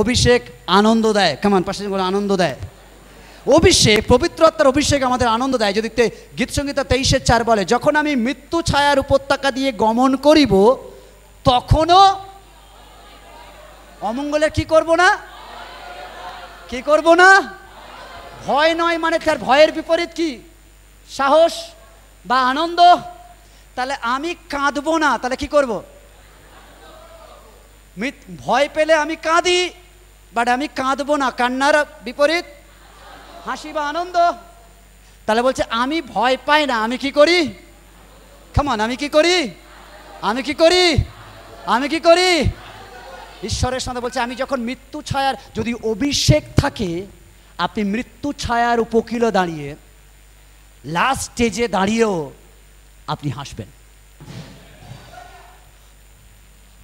অভিষেক আনন্দ দেয়। কেমন পাশে বলে আনন্দ দেয়। অভিষেক, পবিত্র আত্মার অভিষেক আমাদের আনন্দ দেয়। যদি গীতসংহিতা 23:4 বলে, যখন আমি মৃত্যু ছায়ার উপত্যকা দিয়ে গমন করিব তখনও অমঙ্গলের কি করব না, কি করব না, ভয় নয়। মানে তার ভয়ের বিপরীত কি? সাহস বা আনন্দ। তাহলে আমি কাঁদবো না, তাহলে কি করব? ভয় পেলে আমি কাঁদি, বাট আমি কাঁদবো না। কান্নার বিপরীত হাসি বা আনন্দ। তাহলে বলছে আমি ভয় পাই না, আমি কি করি? কেমন আমি কি করি? আমি কি করি? আমি কি করি? ঈশ্বরের সাথে বলছে আমি যখন মৃত্যু ছায়ার, যদি অভিষেক থাকে, আপনি মৃত্যু ছায়ার উপকূলে দাঁড়িয়ে, লাস্ট স্টেজে দাঁড়িয়েও আপনি হাসবেন।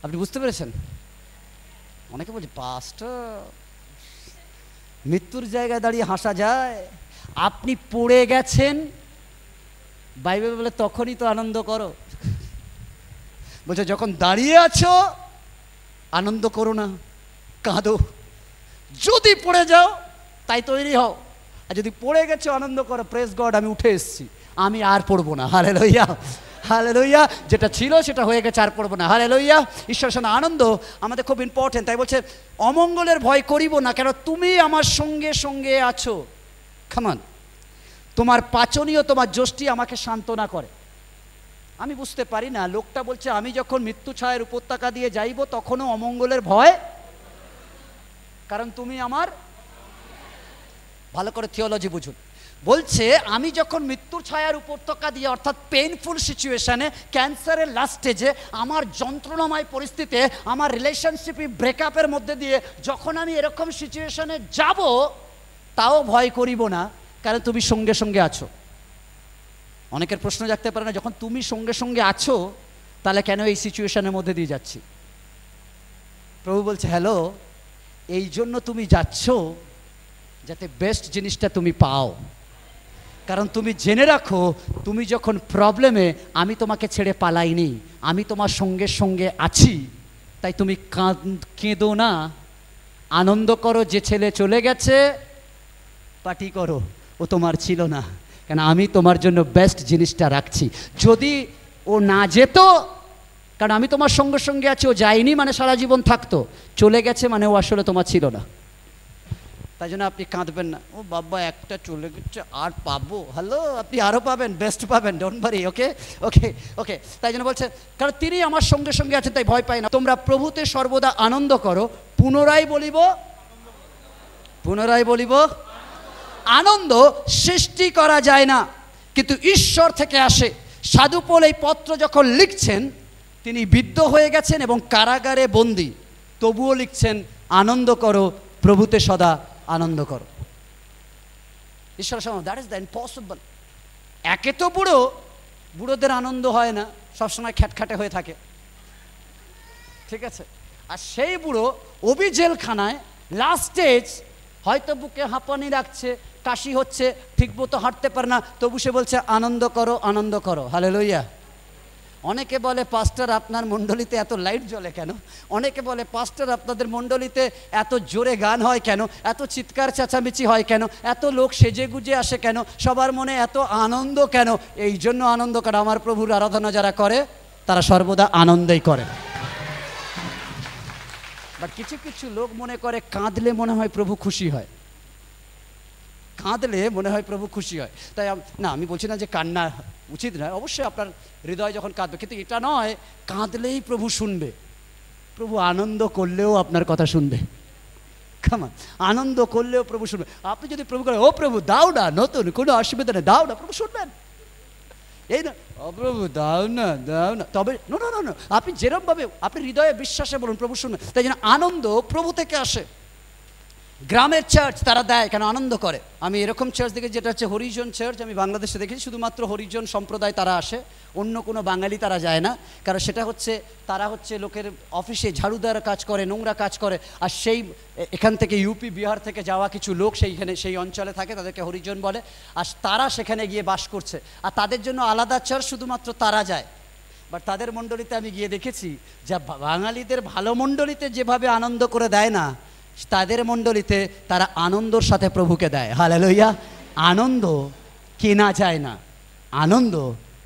আপনি বুঝতে পেরেছেন? অনেকে বলছে পাস্টার মৃত্যুর জায়গায় দাঁড়িয়ে হাসা যায়? আপনি পড়ে গেছেন, বাইবেল বলে তখনই তো আনন্দ করো। বলছে যখন দাঁড়িয়ে আছো আনন্দ করো না, কাঁদো। যদি পড়ে যাও তাই তৈরি হও, আর যদি পড়ে গেছো আনন্দ করো। প্রেজ গড, আমি উঠে এসেছি, আমি আর পড়বো না। Hallelujah, hallelujah. যেটা ছিল সেটা হয়ে গেছে, আর পড়বো না। হালেলুয়া। ঈশ্বরের সাথে আনন্দ আমাদের খুব ইম্পর্টেন্ট। তাই বলছে অমঙ্গলের ভয় করিব না, কেন তুমি আমার সঙ্গে সঙ্গে আছো। খামান, তোমার পাচনীয়, তোমার যষ্টি আমাকে সান্ত্বনা করে। আমি বুঝতে পারি না, লোকটা বলছে আমি যখন মৃত্যু ছায়ের উপত্যকা দিয়ে যাইব তখনও অমঙ্গলের ভয়, কারণ তুমি আমার। ভালো করে থিওলজি বুঝুন। বলছে আমি যখন মৃত্যুর ছায়ার উপত্যকা দিয়ে, অর্থাৎ পেইনফুল সিচুয়েশনে, ক্যান্সারের লাস্ট স্টেজে, আমার যন্ত্রণাময় পরিস্থিতিতে, আমার রিলেশনশিপে ব্রেকআপের মধ্যে দিয়ে যখন আমি এরকম সিচুয়েশনে যাব, তাও ভয় করিব না, কারণ তুমি সঙ্গে সঙ্গে আছো। অনেকের প্রশ্ন জাগতে পারে না, যখন তুমি সঙ্গে সঙ্গে আছো তাহলে কেন এই সিচুয়েশনের মধ্যে দিয়ে যাচ্ছি? প্রভু বলছে হ্যালো, এই জন্য তুমি যাচ্ছ যাতে বেস্ট জিনিসটা তুমি পাও। কারণ তুমি জেনে রাখো, তুমি যখন প্রবলেমে, আমি তোমাকে ছেড়ে পালাইনি, আমি তোমার সঙ্গে সঙ্গে আছি। তাই তুমি কেঁদো না, আনন্দ করো। যে ছেলে চলে গেছে পার্টি করো, ও তোমার ছিল না, কেন আমি তোমার জন্য বেস্ট জিনিসটা রাখছি। যদি ও না যেত, কারণ আমি তোমার সঙ্গে সঙ্গে আছি, ও যায়নি মানে সারা জীবন থাকতো, চলে গেছে মানে ও আসলে তোমার ছিল না। তাই জন্য আপনি কাঁদবেন না, ও বাবা একটা চলে গেছে আর পাবো। হ্যালো, আপনি আরও পাবেন, বেস্ট পাবেন, ডোন্ট ওয়ারি। ওকে ওকে ওকে। তাই জন্য বলছে কারণ তিনি আমার সঙ্গে সঙ্গে আছেন, তাই ভয় পাই না। তোমরা প্রভুতে সর্বদা আনন্দ করো। পুনরায় বলিব, পুনরায় বলিব, আনন্দ সৃষ্টি করা যায় না, কিন্তু ঈশ্বর থেকে আসে। সাধু পৌল এই পত্র যখন লিখছেন, তিনি বিদ্ধ হয়ে গেছেন এবং কারাগারে বন্দী, তবুও লিখছেন আনন্দ করো, প্রভুতে সদা আনন্দ করো। ঈশ্বরের সঙ্গে দ্যাট ইজ দ্য ইম্পসিবল। একে তো বুড়ো, বুড়োদের আনন্দ হয় না, সবসময় খ্যাটখ্যাটে হয়ে থাকে, ঠিক আছে। আর সেই বুড়ো অবি জেলখানায়, লাস্ট স্টেজ, হয়তো বুকে হাঁপানি রাখছে, কাশি হচ্ছে, ঠিক মতো হাঁটতে পারে না, তবু সে বলছে আনন্দ করো, আনন্দ করো। হালেলুয়া। অনেকে বলে পাস্টার আপনার মণ্ডলীতে এত লাইট জ্বলে কেন? অনেকে বলে পাস্টার আপনাদের মণ্ডলীতে এত জোরে গান হয় কেন, এত চিৎকার চেঁচামেচি হয় কেন, এত লোক সেজে গুজে আসে কেন, সবার মনে এত আনন্দ কেন? এই জন্য আনন্দ করে, আমার প্রভুর আরাধনা যারা করে তারা সর্বদা আনন্দেই করে। বাট কিছু কিছু লোক মনে করে কাঁদলে মনে হয় প্রভু খুশি হয়, কাঁদলে মনে হয় প্রভু খুশি হয়। তাই না, আমি বলছি না যে কান্না উচিত নয়, অবশ্যই আপনার হৃদয় যখন কাঁদবে, কিন্তু এটা নয় কাঁদলেই প্রভু শুনবে। প্রভু আনন্দ করলেও আপনার কথা শুনবে। কামান, আনন্দ করলেও প্রভু শুনবে। আপনি যদি প্রভু করে ও প্রভু দাও না, নতুন কোনো অসুবিধা নেই, দাও না, প্রভু শুনবেন। এই না ও প্রভু দাও না, দাও না, তবে নো নো নো, আপনি যেরকমভাবে আপনি হৃদয়ে বিশ্বাসে বলুন, প্রভু শুনবেন। তাই জন্য আনন্দ প্রভু থেকে আসে। গ্রামের চার্চ তারা দেয় কেন? আনন্দ করে। আমি এরকম চার্চ দেখেছি যেটা হচ্ছে হরিজন চার্চ, আমি বাংলাদেশে দেখেছি, শুধুমাত্র হরিজন সম্প্রদায় তারা আসে, অন্য কোনো বাঙালি তারা যায় না। কারণ সেটা হচ্ছে তারা হচ্ছে লোকের অফিসে ঝাড়ু দেওয়ার কাজ করে, নোংরা কাজ করে, আর সেই এখান থেকে ইউপি বিহার থেকে যাওয়া কিছু লোক সেইখানে সেই অঞ্চলে থাকে, তাদেরকে হরিজন বলে, আর তারা সেখানে গিয়ে বাস করছে, আর তাদের জন্য আলাদা চার্চ, শুধুমাত্র তারা যায়। বাট তাদের মণ্ডলীতে আমি গিয়ে দেখেছি, যা বাঙালিদের ভালো মণ্ডলীতে যেভাবে আনন্দ করে দেয় না, তাদের মণ্ডলীতে তারা আনন্দর সাথে প্রভুকে দেয়। হালেলুয়া। আনন্দ কেনা যায় না, আনন্দ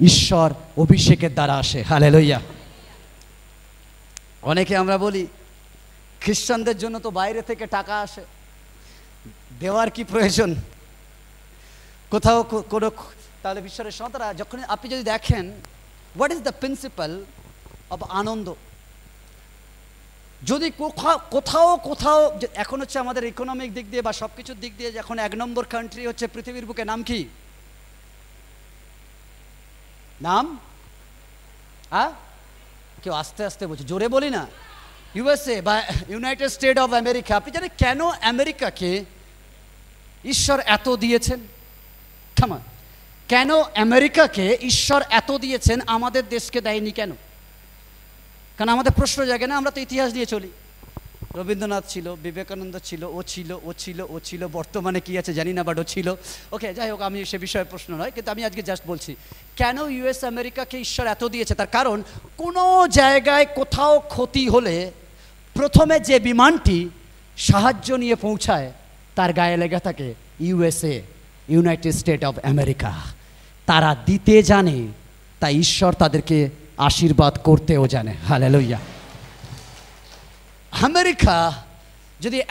ঈশ্বর অভিষেকের দ্বারা আসে। হালেলুয়া। অনেকে আমরা বলি খ্রিস্টানদের জন্য তো বাইরে থেকে টাকা আসে, দেওয়ার কি প্রয়োজন? কোথাও কোনো, তাহলে বিশ্বের সন্তানরা যখন আপনি যদি দেখেন what is the principle of আনন্দ, যদি কোথাও কোথাও এখন হচ্ছে আমাদের ইকোনমিক দিক দিয়ে বা সব কিছুর দিক দিয়ে যখন 1 নম্বর কান্ট্রি হচ্ছে পৃথিবীর বুকে, নাম কি? নাম কেউ আস্তে আস্তে বলছে, জোরে বলি না। ইউএসএ বা ইউনাইটেড স্টেট অফ আমেরিকা। আপনি জানেন কেন আমেরিকাকে ঈশ্বর এত দিয়েছেন? কেন আমেরিকাকে ঈশ্বর এত দিয়েছেন, আমাদের দেশকে দেয়নি কেন? কারণ আমাদের প্রশ্ন জাগে না, আমরা তো ইতিহাস দিয়ে চলি। রবীন্দ্রনাথ ছিল, বিবেকানন্দ ছিল, ও ছিল, ও ছিল, ও ছিল, বর্তমানে কি আছে জানি না, বাট ও ছিল। ওকে, যাই হোক, আমি সে বিষয়ে প্রশ্ন নয়, কিন্তু আমি আজকে জাস্ট বলছি কেন ইউএস আমেরিকাকে ঈশ্বর এত দিয়েছে। তার কারণ কোনো জায়গায় কোথাও ক্ষতি হলে প্রথমে যে বিমানটি সাহায্য নিয়ে পৌঁছায় তার গায়ে লেগে থাকে USA, United state of America. তারা দিতে জানে, তাই ঈশ্বর তাদেরকে আশীর্বাদ করতেও জানে। হালেলুয়া।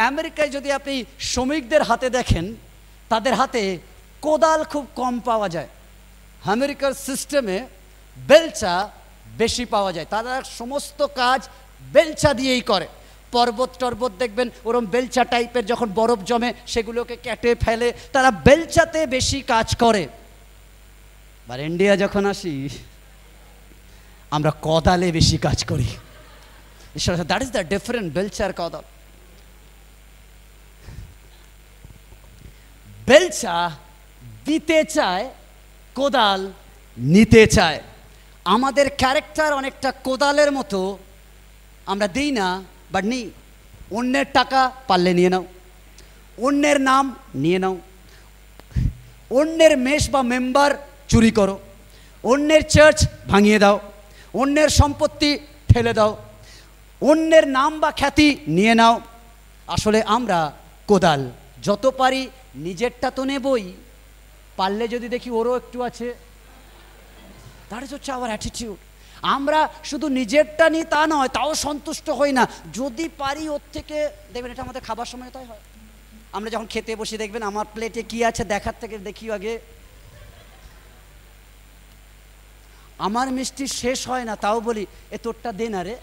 আমেরিকায় যদি আপনি শ্রমিকদের হাতে দেখেন, তাদের হাতে কোদাল খুব কম পাওয়া যায়। আমেরিকার সিস্টেমে বেলচা বেশি পাওয়া যায়। তারা সমস্ত কাজ বেলচা দিয়েই করে। পর্বত টর্বত দেখবেন ওরম বেলচা টাইপের, যখন বরফ জমে সেগুলোকে কেটে ফেলে, তারা বেলচাতে বেশি কাজ করে। আর ইন্ডিয়া যখন আসি, আমরা কোদালে বেশি কাজ করি। That is the different, Belcher কোদাল। বেলচা দিতে চায়, কোদাল নিতে চায়। আমাদের ক্যারেক্টার অনেকটা কোদালের মতো, আমরা দিই না বাট নিই। অন্যের টাকা পারলে নিয়ে নাও, অন্যের নাম নিয়ে নাও, অন্যের মেশ বা মেম্বার চুরি করো, অন্যের চার্চ ভাঙিয়ে দাও, অন্যের সম্পত্তি ফেলে দাও, অন্যের নাম বা খ্যাতি নিয়ে নাও। আসলে আমরা কোদাল, যত পারি নিজেরটা তো নেবই, পারলে যদি দেখি ওরও একটু আছে। দ্যাট ইজ হচ্ছে আওয়ার অ্যাটিটিউড। আমরা শুধু নিজেরটা নিই তা নয়, তাও সন্তুষ্ট হই না, যদি পারি ওর থেকে। দেখবেন এটা আমাদের খাবার সময় তাই হয়। আমরা যখন খেতে বসি দেখবেন আমার প্লেটে কি আছে দেখার থেকে দেখি আগে আমার মিষ্টি শেষ হয় না, তাও বলি এ তোরটা দে না রে,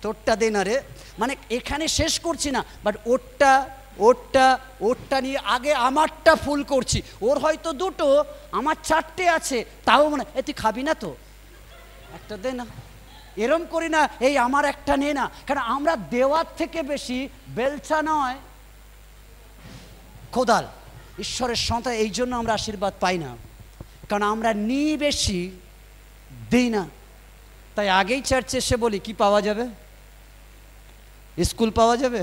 তোরটা দে না রে। মানে এখানে শেষ করছি না, বাট ওরটা ওরটা ওরটা নিয়ে আগে আমারটা ফুল করছি। ওর হয়তো 2টো, আমার 4টে আছে, তাও মানে এ তুই খাবি না তো একটা দে না, এরম করি না, এই আমার একটা নে না। কারণ আমরা দেওয়ার থেকে বেশি বেলচা নয়, কোদাল। ঈশ্বরের সন্তান, এই জন্য আমরা আশীর্বাদ পাই না, কারণ আমরা নিই বেশি, দিই না। তাই আগেই চার্চে এসে বলি কি পাওয়া যাবে? স্কুল পাওয়া যাবে,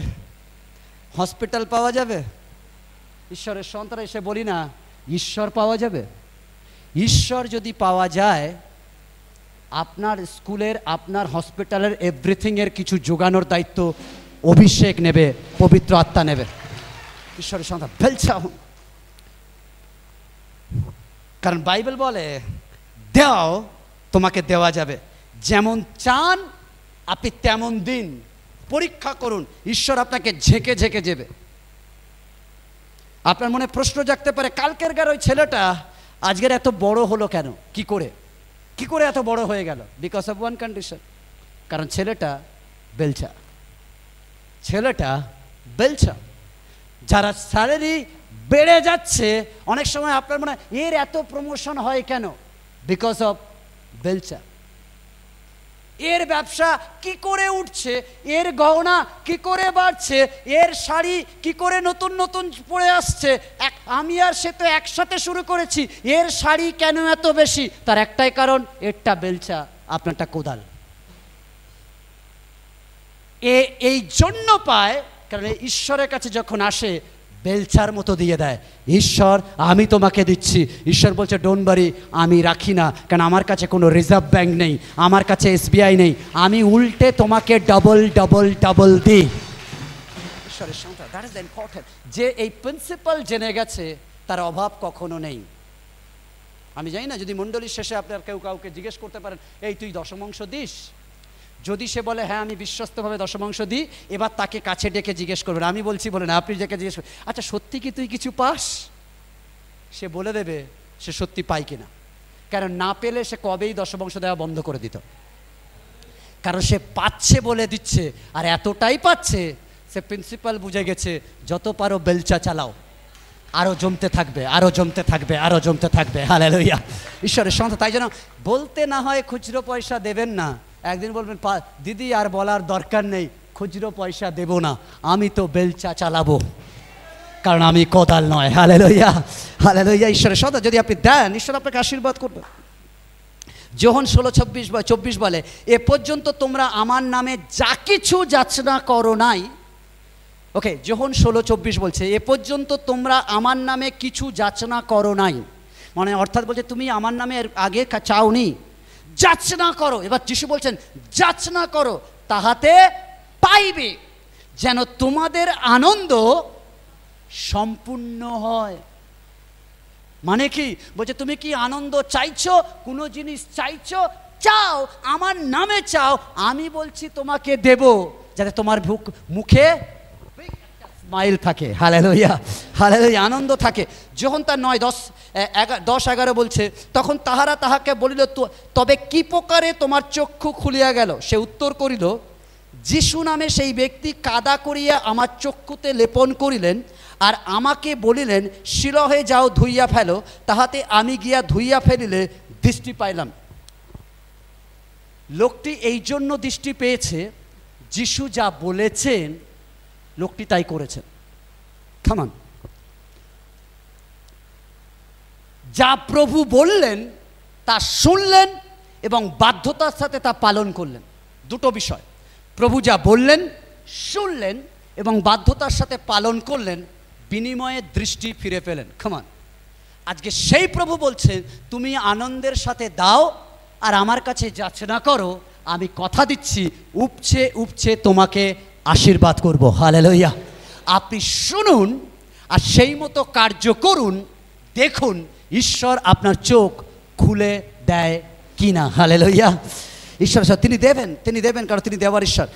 হসপিটাল পাওয়া যাবে। ঈশ্বরের সন্তান এসে বলি না ঈশ্বর পাওয়া যাবে। ঈশ্বর যদি পাওয়া যায়, আপনার স্কুলের, আপনার হসপিটালের এভরিথিংয়ের কিছু যোগানোর দায়িত্ব অভিষেক নেবে, পবিত্র আত্মা নেবে। ঈশ্বরের সন্তান বেলচা হন। কারণ বাইবেল বলে দাও তোমাকে দেওয়া যাবে, যেমন চান আপনি তেমন দিন, পরীক্ষা করুন, ঈশ্বর আপনাকে ঝেঁকে ঝেঁকে দেবে। আপনার মনে প্রশ্ন জাগতে পারে কালকেরকার ওই ছেলেটা আজকের এত বড় হলো কেন, কি করে এত বড় হয়ে গেল? বিকজ অফ ওয়ান কন্ডিশন, কারণ ছেলেটা বেলচা। ছেলেটা বেলচা। যারা স্যালারি বেড়ে যাচ্ছে, অনেক সময় আপনার মনে হয় এর এত প্রমোশন হয় কেন? বিকজ অফ বেলচা। এর ব্যবসা কি করে উঠছে, এর গহনা কি করে বাড়ছে, এর শাড়ি কি করে নতুন নতুন পরে আসছে। আমি আর সে তো একসাথে শুরু করেছি, এর শাড়ি কেন এত বেশি? তার একটাই কারণ, এরটা বেলচা, আপনারটা কোদাল। এই জন্য পায়, কারণ ঈশ্বরের কাছে যখন আসে বেলচার মতো দিয়ে দেয়। ঈশ্বর আমি তোমাকে দিচ্ছি। ঈশ্বর বলছে ডোন্ট ওয়ারি, আমি রাখি না, কারণ আমার কাছে কোনো রিজার্ভ ব্যাংক নেই, আমার কাছে SBI নেই, আমি উল্টে তোমাকে ডবল ডবল ডবল দিই। ঈশ্বরের সন্তান, দ্যাট ইজ দ্য ইম্পর্টেন্ট। যে এই প্রিন্সিপাল জেনে গেছে তার অভাব কখনো নেই। আমি জানি না, যদি মণ্ডলীর শেষে আপনার কেউ কাউকে জিজ্ঞেস করতে পারেন, এই তুই দশমাংশ দিস, যদি সে বলে হ্যাঁ আমি বিশ্বস্তভাবে দশমাংশ দিই, এবার তাকে কাছে ডেকে জিজ্ঞেস করবেন, আমি বলছি বলে না, আপনি ডেকে জিজ্ঞেস করবেন, আচ্ছা সত্যি কি তুই কিছু পাস? সে বলে দেবে সে সত্যি পায় কিনা। কারণ না পেলে সে কবেই দশমাংশ দেওয়া বন্ধ করে দিত। কারণ সে পাচ্ছে বলে দিচ্ছে, আর এতটাই পাচ্ছে সে প্রিন্সিপাল বুঝে গেছে, যত পারো বেলচা চালাও, আরও জমতে থাকবে, আরও জমতে থাকবে, আরও জমতে থাকবে। হালেলুয়া, ঈশ্বরের সন্তান। তাই জন্য বলতে না হয় খুচরো পয়সা দেবেন না, একদিন বলবেন দিদি আর বলার দরকার নেই, খুচরো পয়সা দেব না, আমি তো বেলচা চালাবো, কারণ আমি কোদাল নয়। হালেলুয়া, হালেলুয়া, ঈশ্বরের সন্তান। যদি আপনি দেন, ঈশ্বর আপনাকে আশীর্বাদ করবে। যোহন 16:24 বলে, এ পর্যন্ত তোমরা আমার নামে যা কিছু যাচনা করো নাই। ওকে, যোহন 16:24 বলছে, এ পর্যন্ত তোমরা আমার নামে কিছু যাচনা করো নাই, মানে অর্থাৎ বলছে তুমি আমার নামে আগে চাওনি, যাচনা করো। এবার যিশু বলছেন যাচনা করো, তাহাতে পাইবে, যেন তোমাদের আনন্দ সম্পূর্ণ হয়। মানে কি বলছে, তুমি কি আনন্দ চাইছো, কোনো জিনিস চাইছো, চাও, আমার নামে চাও, আমি বলছি তোমাকে দেব, যাতে তোমার মুখে স্মাইল থাকে। হালেলুয়া, হালেলুয়া, আনন্দ থাকে। যখন তার 9:10-11 বলছে, তখন তাহারা তাহাকে বলিল, তবে কি প্রকারে তোমার চক্ষু খুলিয়া গেল? সে উত্তর করিল, যিশু নামে সেই ব্যক্তি কাদা করিয়া আমার চক্ষুতে লেপন করিলেন, আর আমাকে বলিলেন, শিলহে যাও, ধুইয়া ফেলো। তাহাতে আমি গিয়া ধুইয়া ফেলিলে দৃষ্টি পাইলাম। লোকটি এই জন্য দৃষ্টি পেয়েছে, যিশু যা বলেছেন লোকটি তাই করেছেন। থামান, যা প্রভু বললেন তা শুনলেন এবং বাধ্যতার সাথে তা পালন করলেন। দুটো বিষয়, প্রভু যা বললেন শুনলেন এবং বাধ্যতার সাথে পালন করলেন, বিনিময়ে দৃষ্টি ফিরে পেলেন। খামান, আজকে সেই প্রভু বলছেন, তুমি আনন্দের সাথে দাও আর আমার কাছে যাচনা করো, আমি কথা দিচ্ছি উপচে উপচে তোমাকে আশীর্বাদ করব। হালেলুয়া, আপনি শুনুন আর সেই মতো কার্য করুন, দেখুন ঈশ্বর আপনার চোখ খুলে দেয় কিনা। হালেলুয়া, ঈশ্বর তিনি দেবেন, কারণ তিনি দেওয়ার ঈশ্বর।